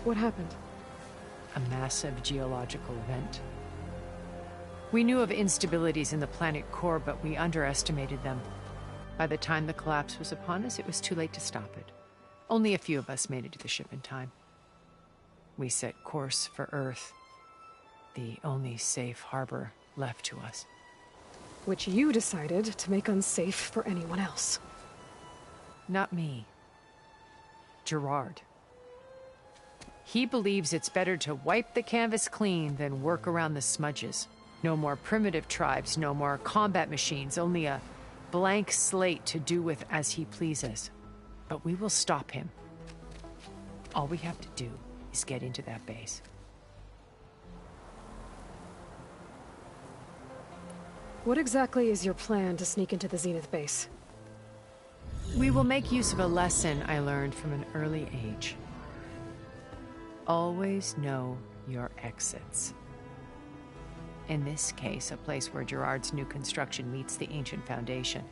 What happened? A massive geological event. We knew of instabilities in the planet core, but we underestimated them. By the time the collapse was upon us, it was too late to stop it. Only a few of us made it to the ship in time. We set course for Earth, the only safe harbor left to us. Which you decided to make unsafe for anyone else. Not me. Gerard. He believes it's better to wipe the canvas clean than work around the smudges. No more primitive tribes, no more combat machines, only a blank slate to do with as he pleases. But we will stop him. All we have to do is get into that base. What exactly is your plan to sneak into the Zenith base? We will make use of a lesson I learned from an early age. Always know your exits. In this case, a place where Gerard's new construction meets the ancient foundation,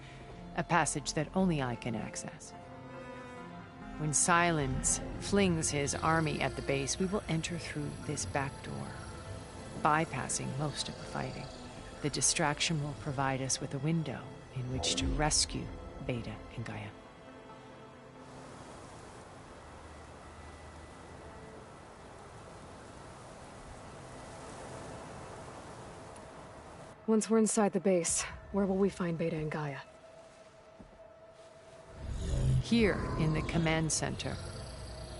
a passage that only I can access. When Silence flings his army at the base, we will enter through this back door, bypassing most of the fighting. The distraction will provide us with a window in which to rescue Beta and Gaia. Once we're inside the base, where will we find Beta and Gaia? Here in the command center.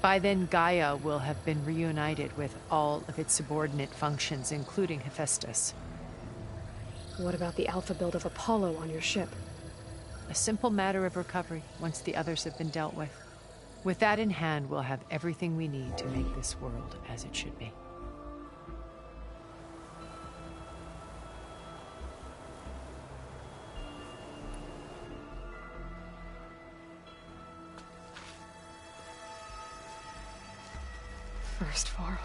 By then, Gaia will have been reunited with all of its subordinate functions, including Hephaestus. What about the alpha build of Apollo on your ship? A simple matter of recovery once the others have been dealt with. With that in hand, we'll have everything we need to make this world as it should be. First Varl.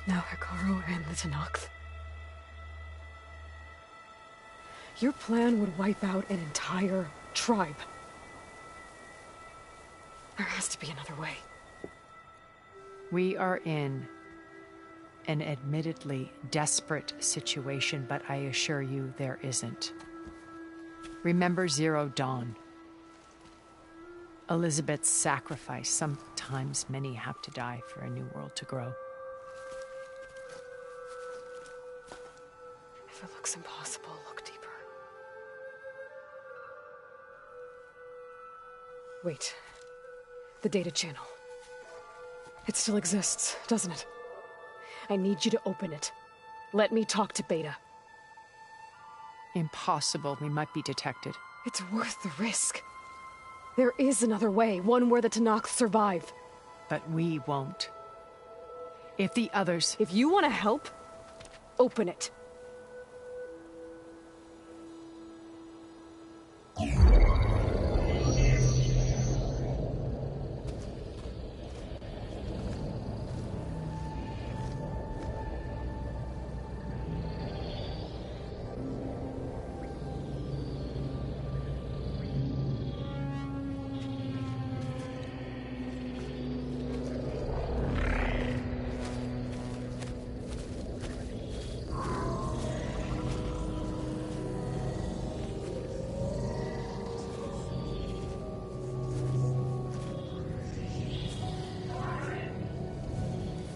Now Hekarro and the Tenakth. Your plan would wipe out an entire tribe. There has to be another way. We are in an admittedly desperate situation, but I assure you there isn't. Remember Zero Dawn. Elizabeth's sacrifice. Sometimes many have to die for a new world to grow. If it looks impossible, look deeper. Wait. The data channel. It still exists, doesn't it? I need you to open it. Let me talk to Beta. Impossible. We might be detected. It's worth the risk. There is another way, one where the Tenakth survive. But we won't. If the others... If you want to help, open it.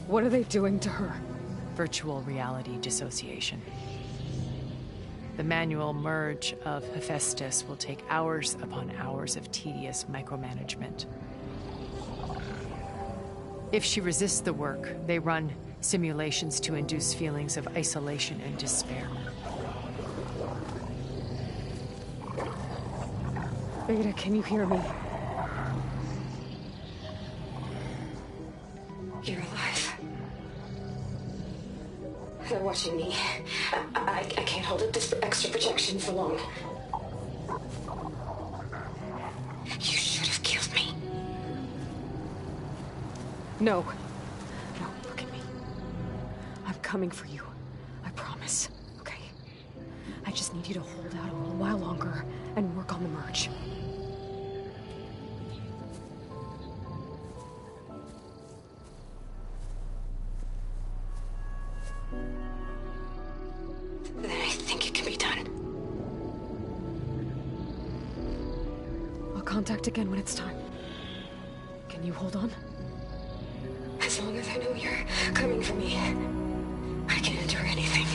What are they doing to her? Virtual reality dissociation. The manual merge of Hephaestus will take hours upon hours of tedious micromanagement. If she resists the work, they run simulations to induce feelings of isolation and despair. Beta, can you hear me? You're alive. They're watching me. I can't hold up this extra protection for long. You should have killed me. No. No, look at me. I'm coming for you. I promise, okay? I just need you to hold out a little while longer and work on the merge. contact again when it's time. Can you hold on? As long as I know you're coming for me, I can endure anything.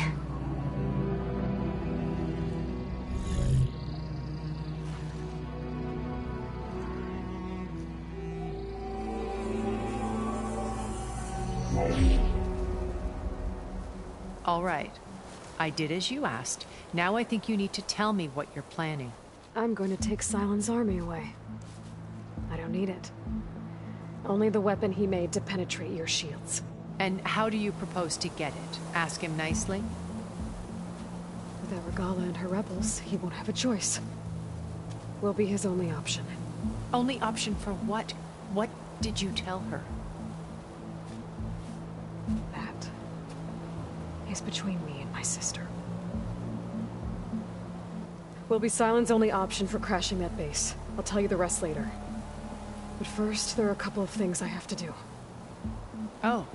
All right. I did as you asked. Now I think you need to tell me what you're planning. I'm going to take Silent's army away. I don't need it. Only the weapon he made to penetrate your shields. And how do you propose to get it? Ask him nicely? Without Regala and her rebels, he won't have a choice. We'll be his only option. Only option for what? What did you tell her? That is between me and my sister. Will be Silent's only option for crashing that base. I'll tell you the rest later. But first, there are a couple of things I have to do. Oh.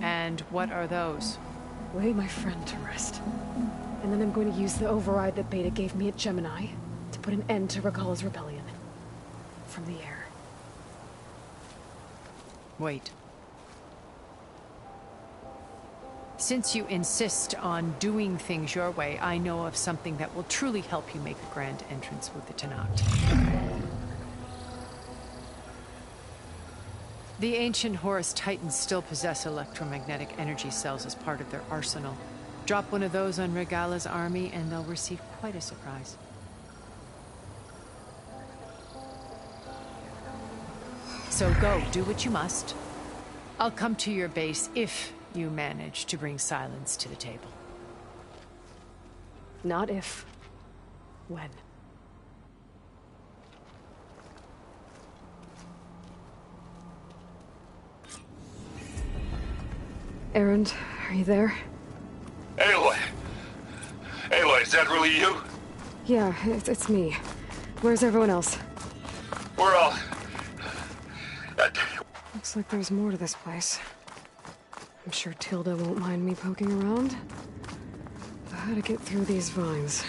And what are those? Lay my friend to rest. And then I'm going to use the override that Beta gave me at Gemini to put an end to Regala's rebellion. From the air. Wait. Since you insist on doing things your way, I know of something that will truly help you make a grand entrance with the Tenakth. The ancient Horus Titans still possess electromagnetic energy cells as part of their arsenal. Drop one of those on Regala's army and they'll receive quite a surprise. So go, do what you must. I'll come to your base if you manage to bring Silence to the table. Not if. When. Erend, are you there? Aloy! Aloy, is that really you? Yeah, it's me. Where's everyone else? We're all... Looks like there's more to this place. I'm sure Tilda won't mind me poking around. But how to get through these vines?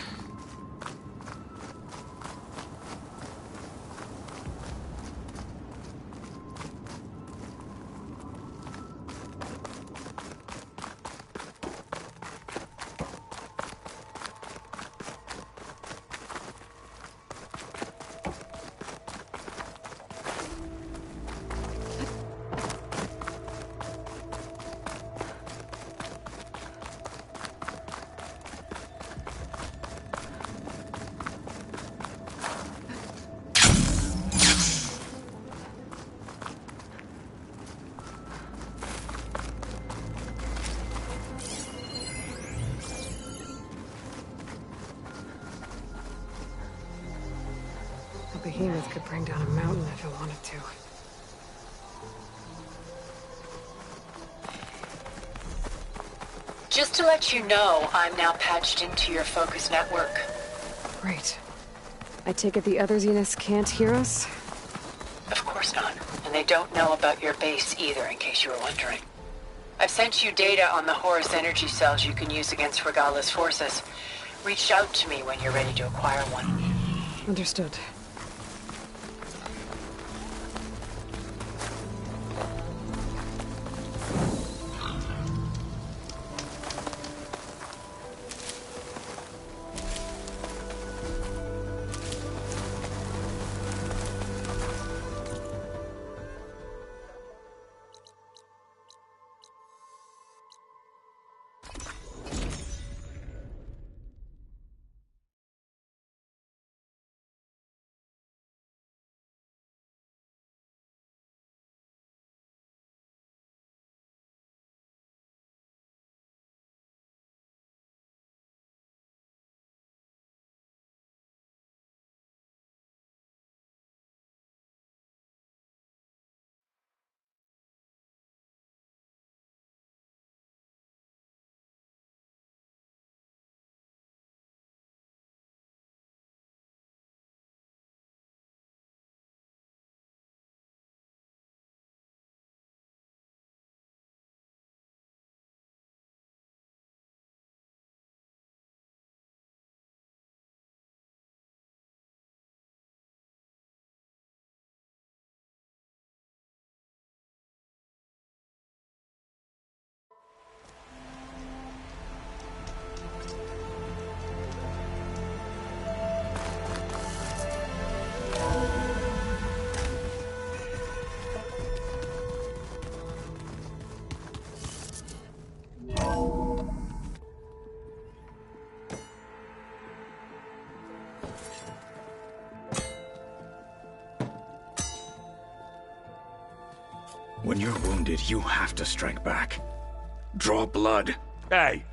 A behemoth could bring down a mountain if it wanted to. Just to let you know, I'm now patched into your focus network. Great. I take it the other Zeniths can't hear us? Of course not. And they don't know about your base either, in case you were wondering. I've sent you data on the Horus energy cells you can use against Regala's forces. Reach out to me when you're ready to acquire one. Understood. When you're wounded, you have to strike back. Draw blood. Hey!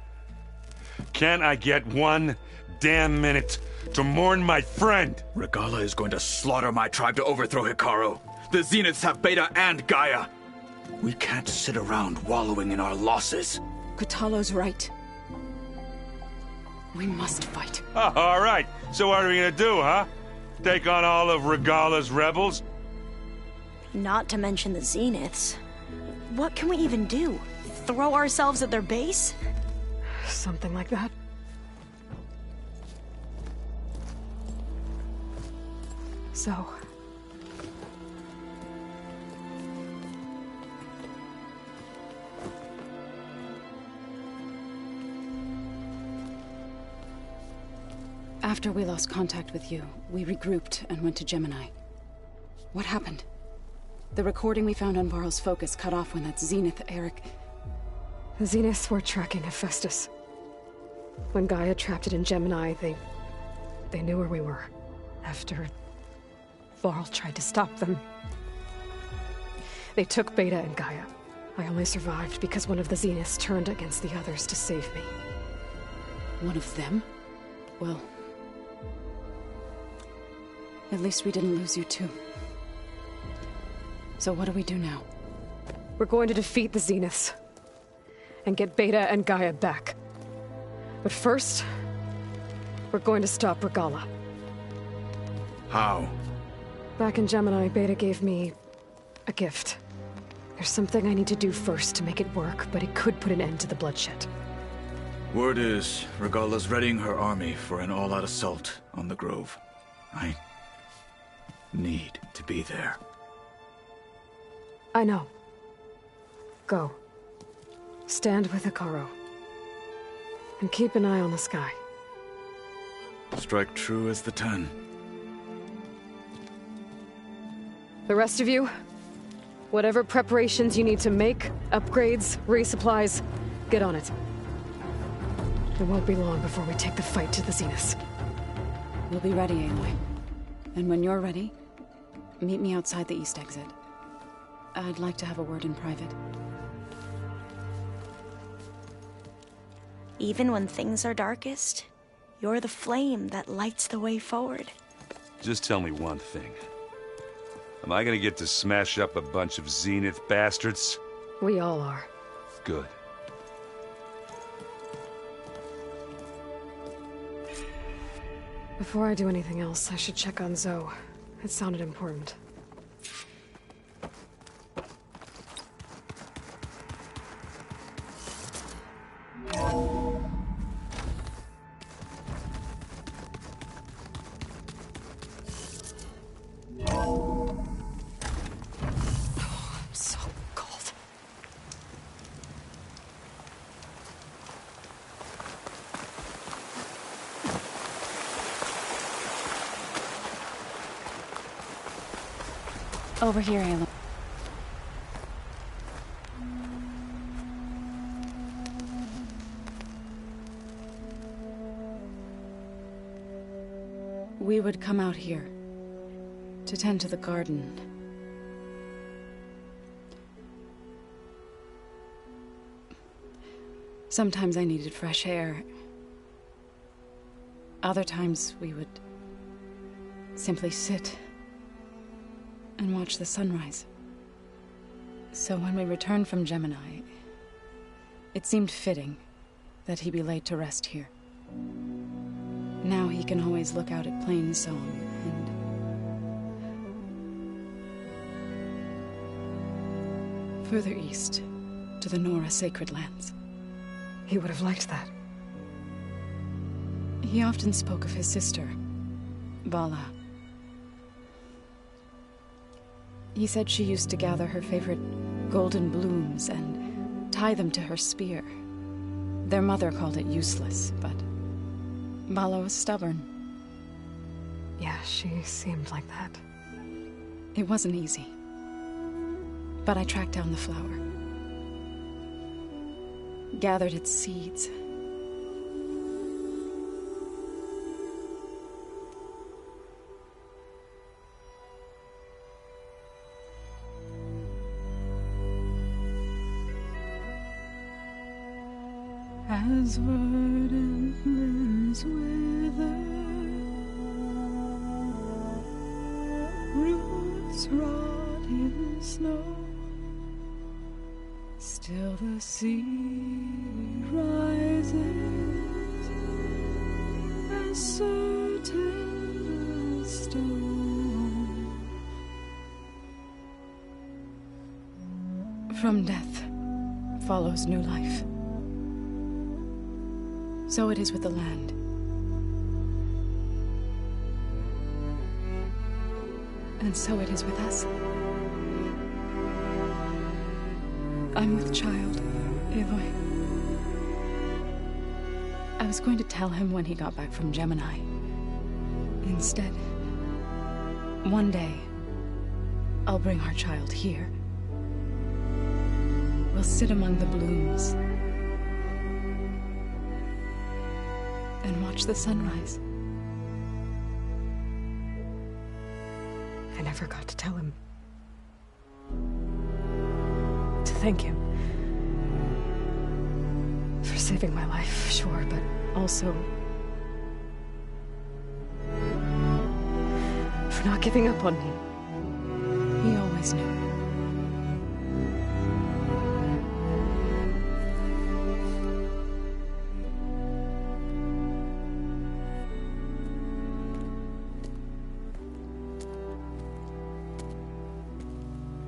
Can't I get one damn minute to mourn my friend? Regala is going to slaughter my tribe to overthrow Hikaru. The Zeniths have Beta and Gaia. We can't sit around wallowing in our losses. Kutalo's right. We must fight. Oh, all right. So what are we gonna do, huh? Take on all of Regala's rebels? Not to mention the Zeniths. What can we even do? Throw ourselves at their base? Something like that. So... After we lost contact with you, we regrouped and went to Gemini. What happened? The recording we found on Varl's focus cut off when that Zenith, Eric... The Zeniths were tracking Hephaestus. When Gaia trapped it in Gemini, they knew where we were. After... Varl tried to stop them. They took Beta and Gaia. I only survived because one of the Zeniths turned against the others to save me. One of them? Well... At least we didn't lose you too. So what do we do now? We're going to defeat the Zeniths. And get Beta and Gaia back. But first... we're going to stop Regala. How? Back in Gemini, Beta gave me... a gift. There's something I need to do first to make it work, but it could put an end to the bloodshed. Word is, Regala's readying her army for an all-out assault on the Grove. I need to be there. I know. Go. Stand with Hikaru. And keep an eye on the sky. Strike true as the 10. The rest of you, whatever preparations you need to make, upgrades, resupplies, get on it. It won't be long before we take the fight to the Zeniths. We'll be ready, Aloy. And when you're ready, meet me outside the east exit. I'd like to have a word in private. Even when things are darkest, you're the flame that lights the way forward. Just tell me one thing. Am I gonna get to smash up a bunch of Zenith bastards? We all are. Good. Before I do anything else, I should check on Zoe. It sounded important. I'm so cold. Over here, Aloy. We would come out here to tend to the garden. Sometimes I needed fresh air. Other times we would simply sit and watch the sunrise. So when we returned from Gemini, it seemed fitting that he be laid to rest here. Now he can always look out at Plain Song and further east to the Nora Sacred Lands. He would have liked that. He often spoke of his sister, Vala. He said she used to gather her favorite golden blooms and tie them to her spear. Their mother called it useless, but Vala was stubborn. Yeah, she seemed like that. It wasn't easy. But I tracked down the flower. Gathered its seeds. As verdant limbs wither, roots rot in snow, still the sea rises, as certain as stone. From death follows new life. So it is with the land. And so it is with us. I'm with child, Avoy. I was going to tell him when he got back from Gemini. Instead, one day, I'll bring our child here. We'll sit among the blooms and watch the sunrise. I never got to tell him. To thank him. For saving my life, sure, but also for not giving up on me. He always knew.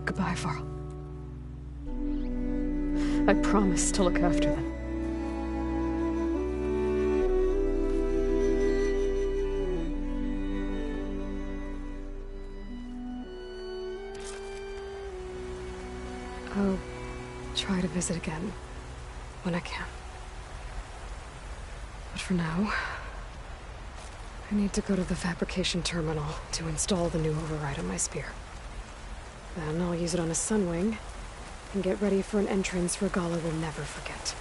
Goodbye, Varl. I promise to look after them. I'll try to visit again when I can. But for now, I need to go to the fabrication terminal to install the new override on my spear. Then I'll use it on a sunwing and get ready for an entrance Regala will never forget.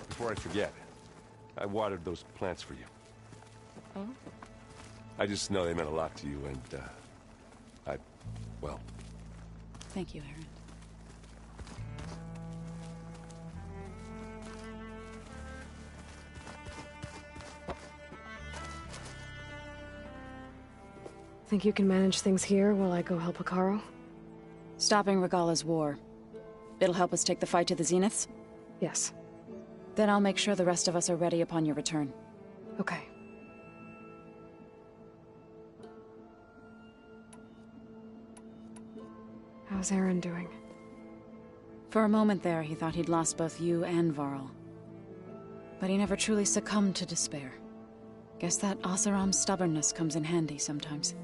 Before I forget, I watered those plants for you. Oh? I just know they meant a lot to you, and, well... Thank you, Aaron. Think you can manage things here while I go help Hekarro? Stopping Regala's war. It'll help us take the fight to the Zeniths? Yes. Then I'll make sure the rest of us are ready upon your return. Okay. How's Aaron doing? For a moment there, he thought he'd lost both you and Varl. But he never truly succumbed to despair. Guess that Oseram's stubbornness comes in handy sometimes.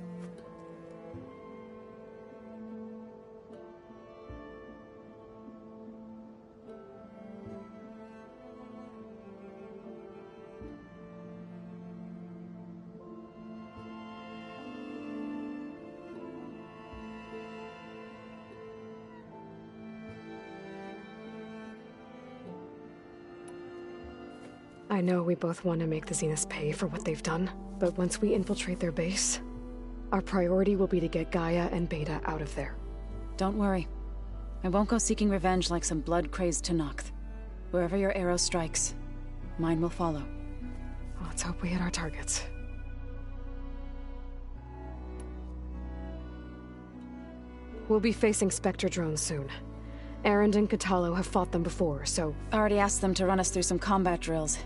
I know we both want to make the Zeniths pay for what they've done, but once we infiltrate their base, our priority will be to get Gaia and Beta out of there. Don't worry. I won't go seeking revenge like some blood-crazed Tenakth. Wherever your arrow strikes, mine will follow. Let's hope we hit our targets. We'll be facing Spectre drones soon. Erend and Katalo have fought them before, so... Already asked them to run us through some combat drills.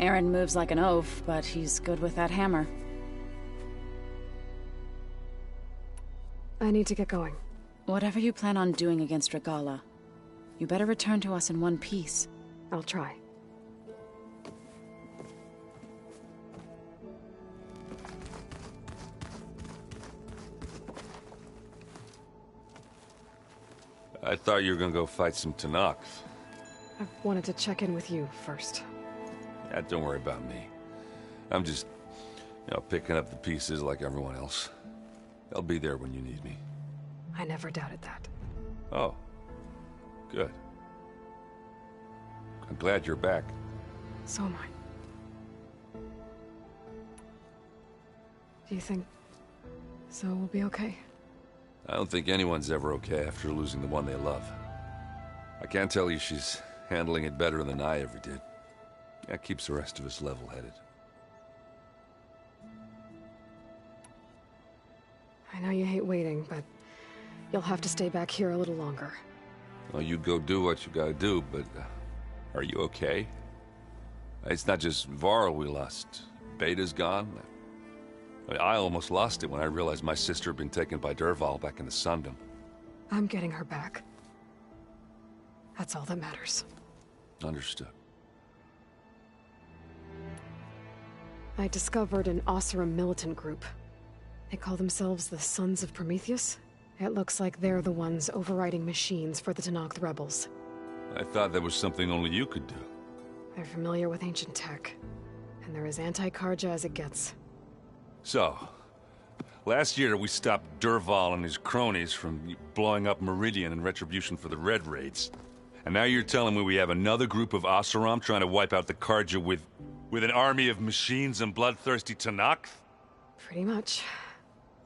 Erend moves like an oaf, but he's good with that hammer. I need to get going. Whatever you plan on doing against Regala, you better return to us in one piece. I'll try. I thought you were gonna go fight some Tenakth. I wanted to check in with you first. Yeah, don't worry about me. I'm just, picking up the pieces like everyone else. I'll be there when you need me. I never doubted that. Oh. Good. I'm glad you're back. So am I. Do you think Zoe will be okay? I don't think anyone's ever okay after losing the one they love. I can't tell you she's handling it better than I ever did. That keeps the rest of us level-headed. I know you hate waiting, but you'll have to stay back here a little longer. Well, you go do what you gotta do, but are you okay? It's not just Varl we lost. Beta's gone. I almost lost it when I realized my sister had been taken by Dervahl back in the Sundom. I'm getting her back. That's all that matters. Understood. I discovered an Oseram militant group. They call themselves the Sons of Prometheus. It looks like they're the ones overriding machines for the Tenakth rebels. I thought that was something only you could do. They're familiar with ancient tech, and they're as anti-Karja as it gets. So, last year we stopped Dervahl and his cronies from blowing up Meridian in retribution for the Red Raids. And now you're telling me we have another group of Oseram trying to wipe out the Karja with an army of machines and bloodthirsty Tenakth? Pretty much.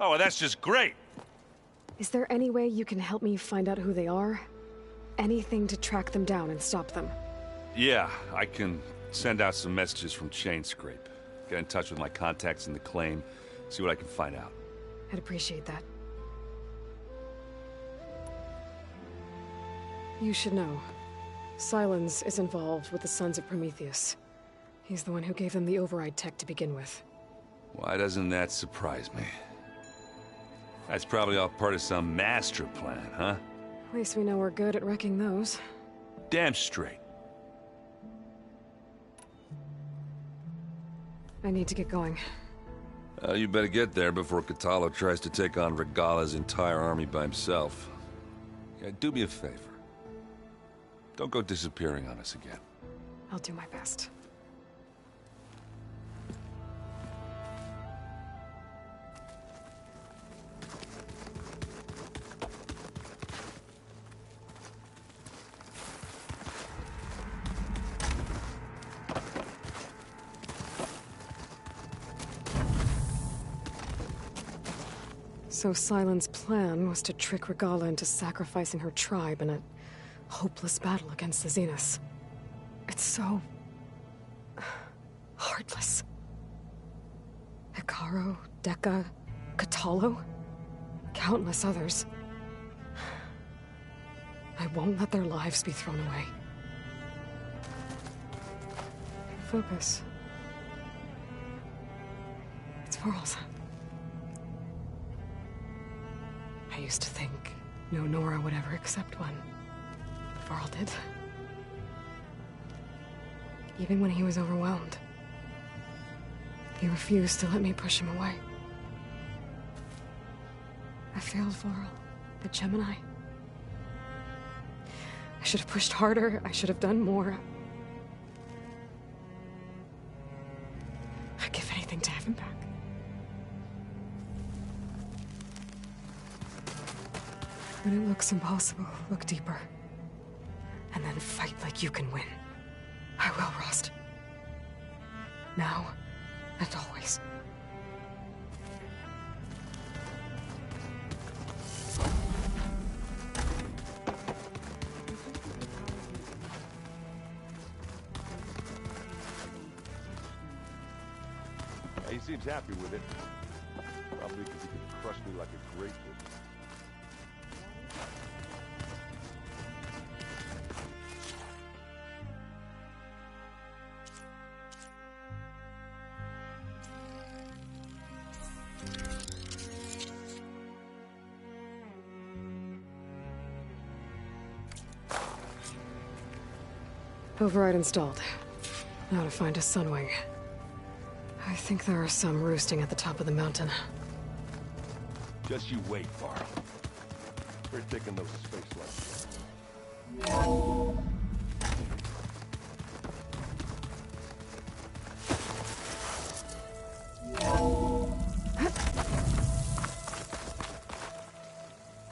Oh, well, that's just great! Is there any way you can help me find out who they are? Anything to track them down and stop them? Yeah, I can send out some messages from Chainscrape. Get in touch with my contacts in the claim, see what I can find out. I'd appreciate that. You should know. Sylens is involved with the Sons of Prometheus. He's the one who gave them the override tech to begin with. Why doesn't that surprise me? That's probably all part of some master plan, huh? At least we know we're good at wrecking those. Damn straight. I need to get going. You better get there before Katalo tries to take on Regala's entire army by himself. Yeah, do me a favor. Don't go disappearing on us again. I'll do my best. So Sylens' plan was to trick Regala into sacrificing her tribe in a hopeless battle against the Zeniths. It's so... heartless. Hekarro, Dekka, Katalo, countless others. I won't let their lives be thrown away. Focus. It's Varl's. I used to think no Nora would ever accept one. Varl did. Even when he was overwhelmed. He refused to let me push him away. I failed Varl, the Gemini. I should have pushed harder. I should have done more. I'd give anything to have him back. When it looks impossible, look deeper. And then fight like you can win. I will, Rost. Now and always. He seems happy with it. Probably because he can crush me like a grapefruit. Override installed. Now to find a Sunwing. I think there are some roosting at the top of the mountain. Just you wait, Varl. We're taking those space lights.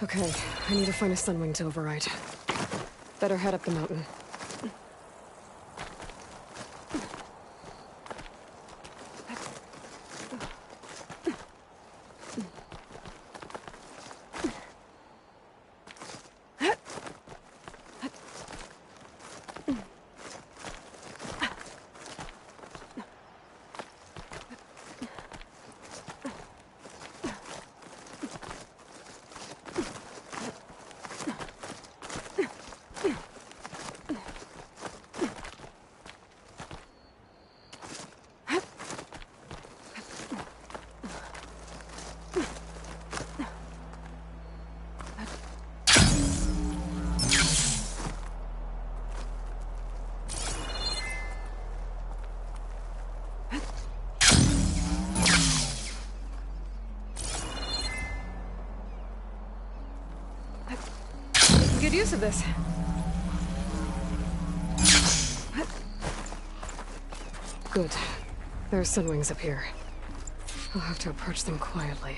Okay, I need to find a sunwing to override. Better head up the mountain. Good use of this. Good. There are sunwings up here. I'll have to approach them quietly.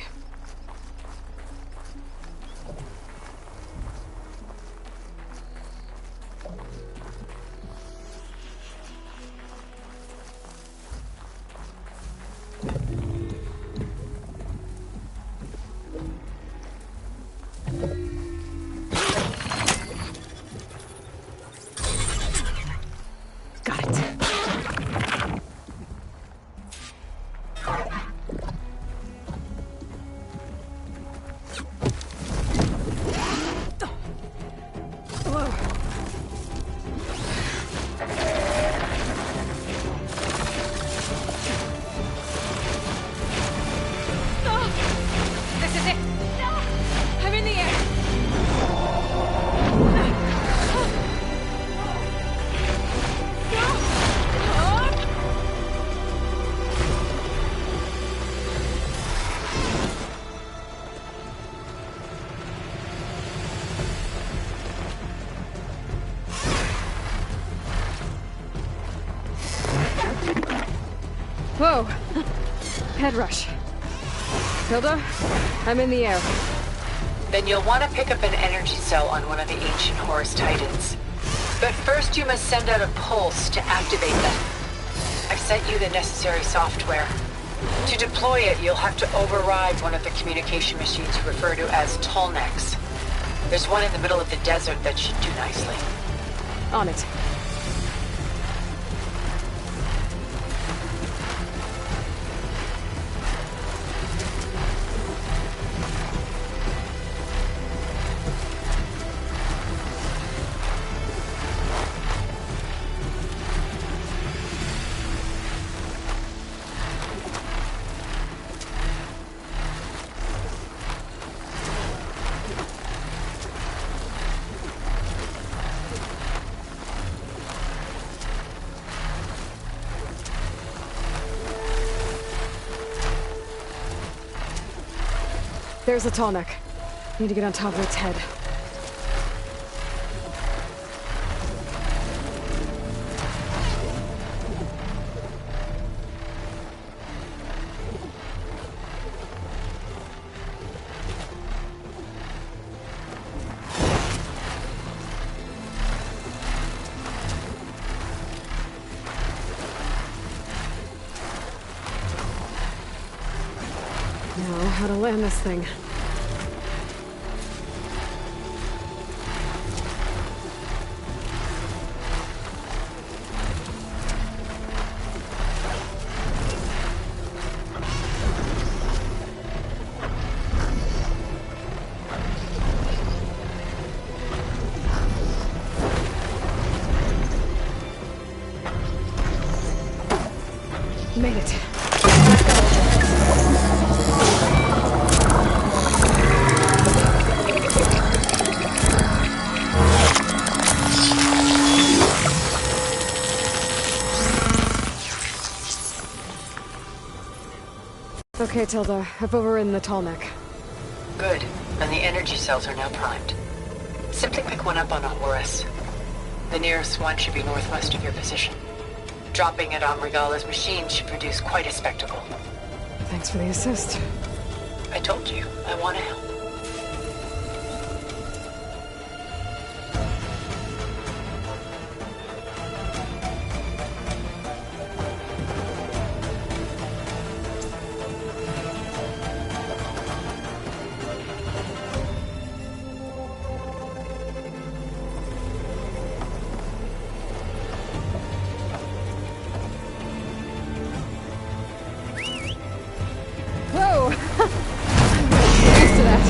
Got it. This is it. I'm in the air. Whoa! Head rush. Hilda, I'm in the air. Then you'll want to pick up an energy cell on one of the ancient Horus Titans. But first you must send out a pulse to activate them. I've sent you the necessary software. To deploy it, you'll have to override one of the communication machines you refer to as Tallnecks. There's one in the middle of the desert that should do nicely. On it. There's the tall neck. Need to get on top of its head. Now, how to land this thing. Made it. Okay, Tilda. I've overridden the tall neck. Good. and the energy cells are now primed. Simply pick one up on a Horus. The nearest one should be northwest of your position. Dropping it on Regala's machine should produce quite a spectacle. Thanks for the assist. I told you, I want to help. Whoa! I'm really used to that.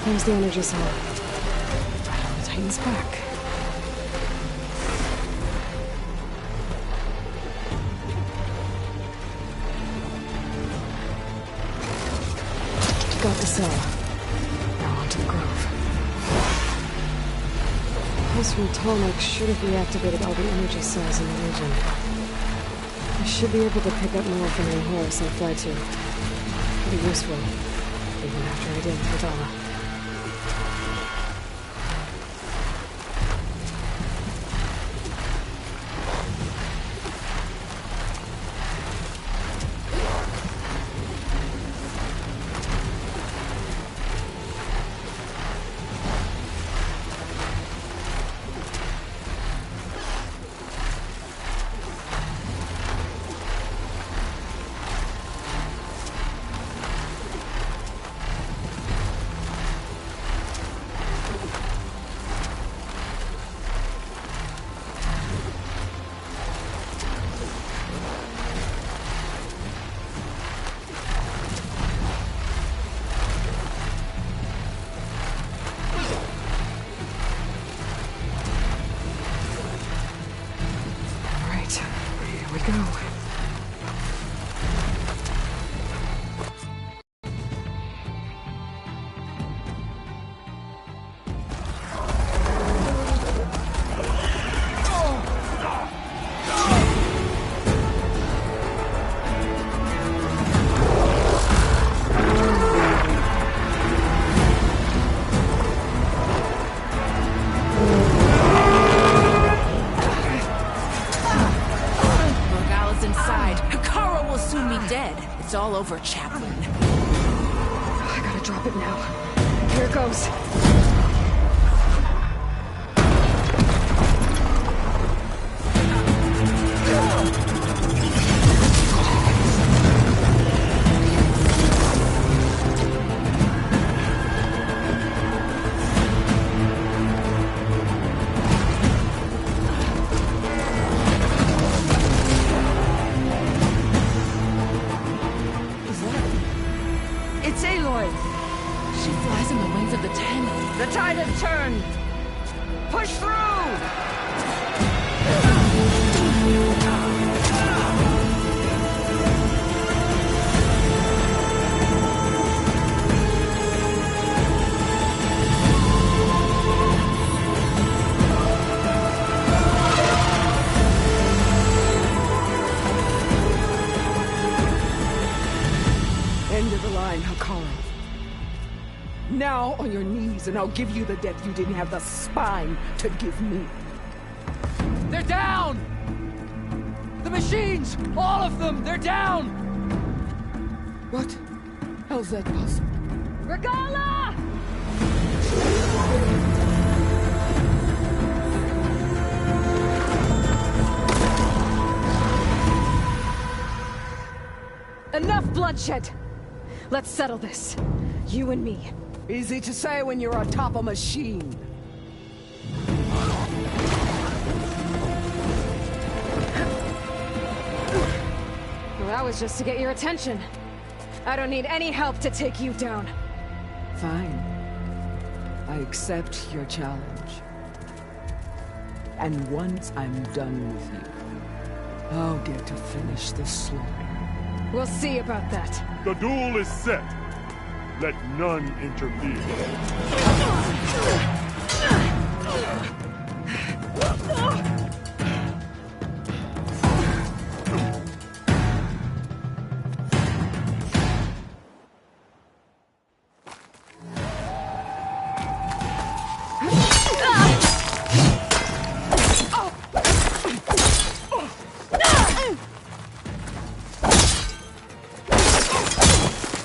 There's the energy cell. Right on the Titan's back. Got the cell. Now onto the Grove. Pulse from Tonic should have reactivated all the energy cells in the region. I should be able to pick up more from any Horus I fly to. It'll be useful, even after I deal with Regala. Here we go. It's all over, Chaplain. I gotta drop it now. Here it goes. The tide has turned! Push through! End of the line, Hakaru. Now on your knees, and I'll give you the death you didn't have the spine to give me. They're down! The machines! All of them! They're down! What? How's that possible? Regala! Enough bloodshed! Let's settle this. You and me. Easy to say when you're atop a machine. Well, that was just to get your attention. I don't need any help to take you down. Fine. I accept your challenge. And once I'm done with you, I'll get to finish this story. We'll see about that. The duel is set. Let none interfere.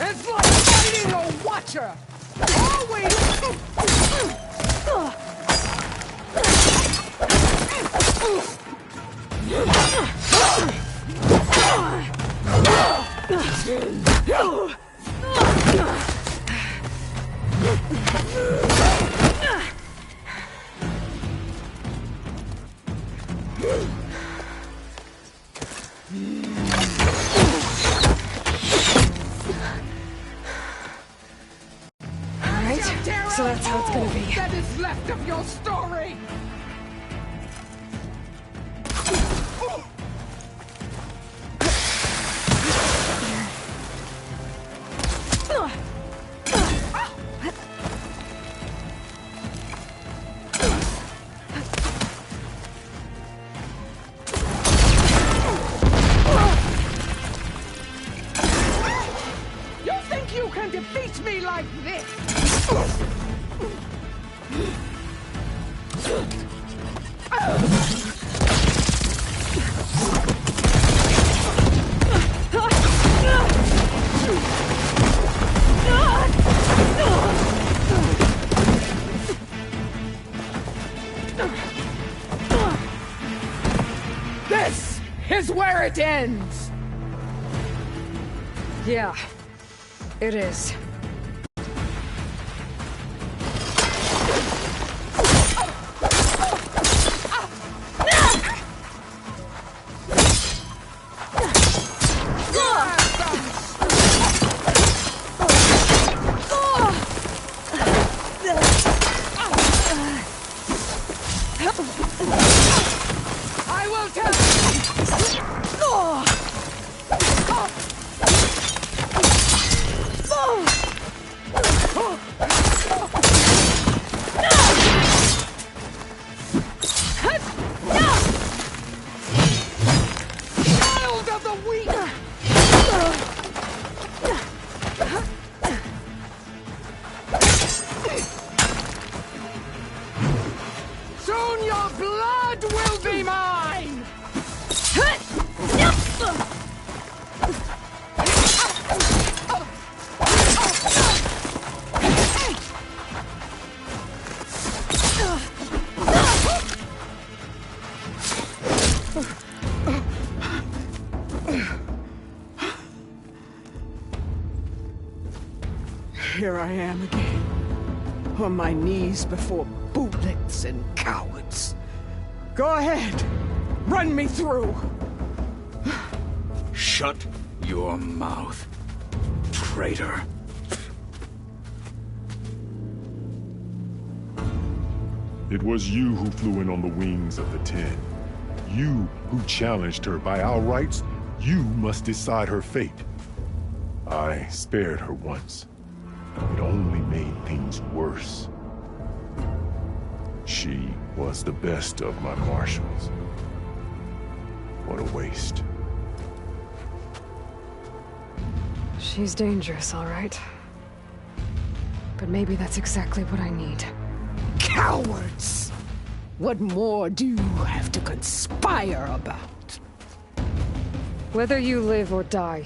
It's like fighting a watcher! Always! Alright, so that's how it's gonna be. That is left of your story! You think you can defeat me like this? This is where it ends! Yeah, it is. I will tell Child of the weak! Soon your blood will be mine! Here I am again, on my knees before bootlets and cowards. Go ahead, run me through. Shut your mouth, traitor. It was you who flew in on the wings of the 10. You who challenged her. By our rights, you must decide her fate. I spared her once. It only made things worse. She was the best of my marshals. What a waste. She's dangerous, all right. But maybe that's exactly what I need. Cowards! What more do you have to conspire about? Whether you live or die,